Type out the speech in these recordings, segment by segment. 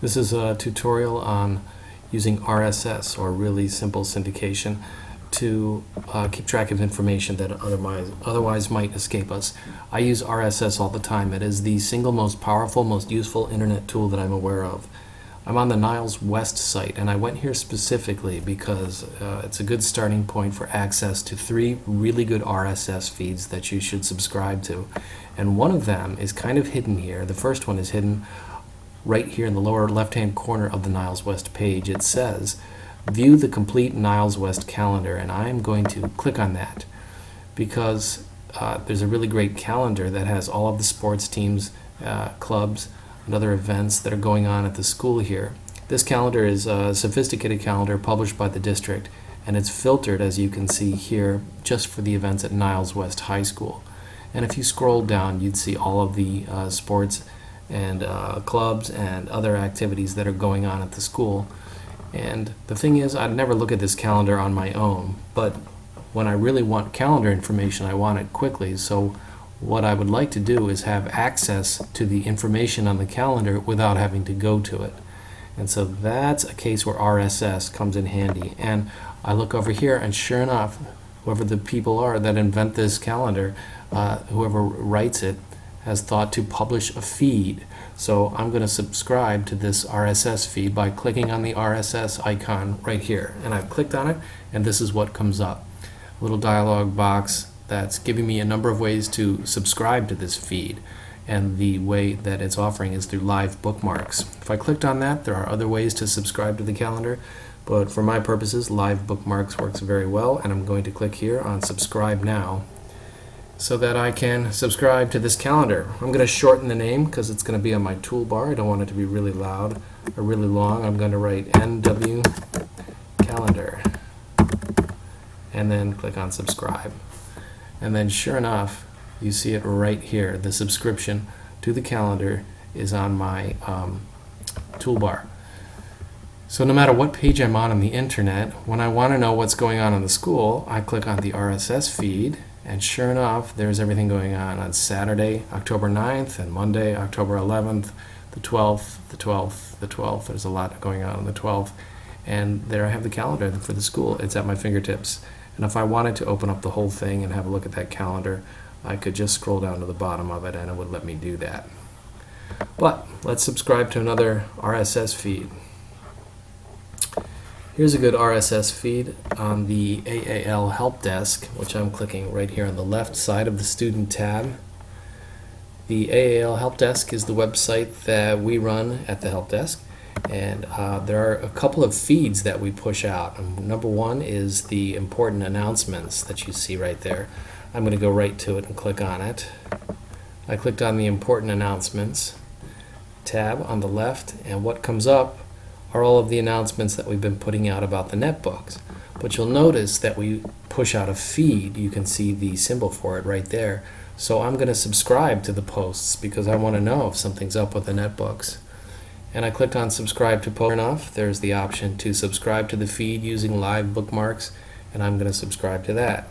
This is a tutorial on using RSS, or really simple syndication, to keep track of information that otherwise might escape us. I use RSS all the time. It is the single most powerful, most useful internet tool that I'm aware of. I'm on the Niles West site, and I went here specifically because it's a good starting point for access to 3 really good RSS feeds that you should subscribe to. And one of them is kind of hidden here. The first one is hidden right here in the lower left-hand corner of the Niles West page. It says, view the complete Niles West calendar, and I'm going to click on that because there's a really great calendar that has all of the sports teams, clubs, and other events that are going on at the school here. This calendar is a sophisticated calendar published by the district, and it's filtered, as you can see here, just for the events at Niles West High School. And if you scroll down, you'd see all of the sports and clubs and other activities that are going on at the school. And the thing is, I'd never look at this calendar on my own, but when I really want calendar information, I want it quickly. So what I would like to do is have access to the information on the calendar without having to go to it. And so that's a case where RSS comes in handy. And I look over here, and sure enough, whoever the people are that invent this calendar, whoever writes it, has thought to publish a feed. So I'm going to subscribe to this RSS feed by clicking on the RSS icon right here. And I've clicked on it, and this is what comes up. A little dialog box that's giving me a number of ways to subscribe to this feed. And the way that it's offering is through live bookmarks. If I clicked on that, there are other ways to subscribe to the calendar, but for my purposes, live bookmarks works very well, and I'm going to click here on subscribe now so that I can subscribe to this calendar. I'm going to shorten the name because it's going to be on my toolbar. I don't want it to be really loud or really long. I'm going to write NW calendar and then click on subscribe. And then sure enough, you see it right here. The subscription to the calendar is on my toolbar. So no matter what page I'm on the internet, when I want to know what's going on in the school, I click on the RSS feed, and sure enough, there's everything going on Saturday, October 9th, and Monday, October 11th, the 12th, the 12th, the 12th. There's a lot going on the 12th. And there I have the calendar for the school. It's at my fingertips. And if I wanted to open up the whole thing and have a look at that calendar, I could just scroll down to the bottom of it, and it would let me do that. But let's subscribe to another RSS feed. Here's a good RSS feed on the AAL Help Desk, which I'm clicking right here on the left side of the Student tab. The AAL Help Desk is the website that we run at the Help Desk, and there are a couple of feeds that we push out. Number one is the important announcements that you see right there. I'm going to go right to it and click on it. I clicked on the important announcements tab on the left, and what comes up are all of the announcements that we've been putting out about the netbooks. But you'll notice that we push out a feed. You can see the symbol for it right there. So I'm going to subscribe to the posts because I want to know if something's up with the netbooks. And I clicked on subscribe to post. Enough, there's the option to subscribe to the feed using live bookmarks, and I'm going to subscribe to that.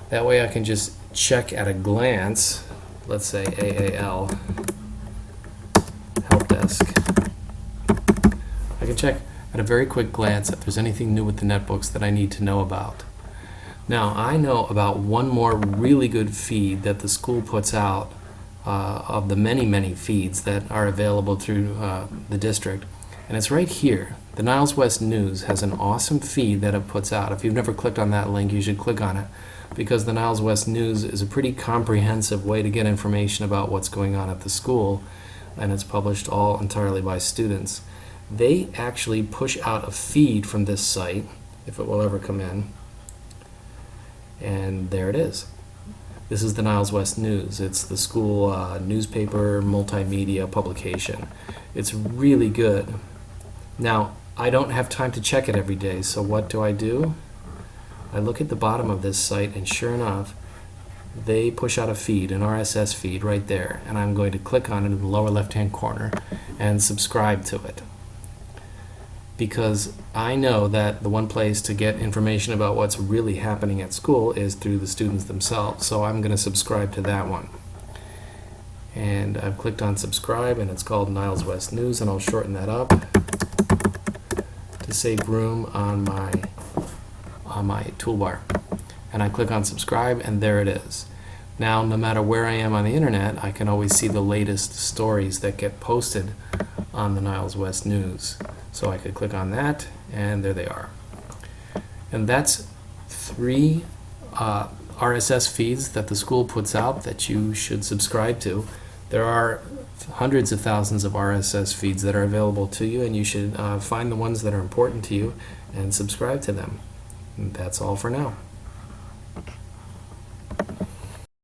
That way I can just check at a glance, let's say AAL Help Desk. I can check at a very quick glance if there's anything new with the netbooks that I need to know about. Now, I know about one more really good feed that the school puts out of the many, many feeds that are available through the district, and it's right here. The Niles West News has an awesome feed that it puts out. If you've never clicked on that link, you should click on it, because the Niles West News is a pretty comprehensive way to get information about what's going on at the school, and it's published all entirely by students. They actually push out a feed from this site, if it will ever come in, and there it is. This is the Niles West News. It's the school newspaper multimedia publication. It's really good. Now, I don't have time to check it every day, so what do? I look at the bottom of this site, and sure enough, they push out a feed, an RSS feed right there, and I'm going to click on it in the lower left-hand corner and subscribe to it. Because I know that the one place to get information about what's really happening at school is through the students themselves, so I'm going to subscribe to that one. and I've clicked on subscribe, and it's called Niles West News, and I'll shorten that up to save room on my toolbar. And I click on subscribe, and there it is. Now, no matter where I am on the internet, I can always see the latest stories that get posted on the Niles West News. So I could click on that, and there they are. And that's 3 RSS feeds that the school puts out that you should subscribe to. There are hundreds of thousands of RSS feeds that are available to you, and you should find the ones that are important to you and subscribe to them. And that's all for now.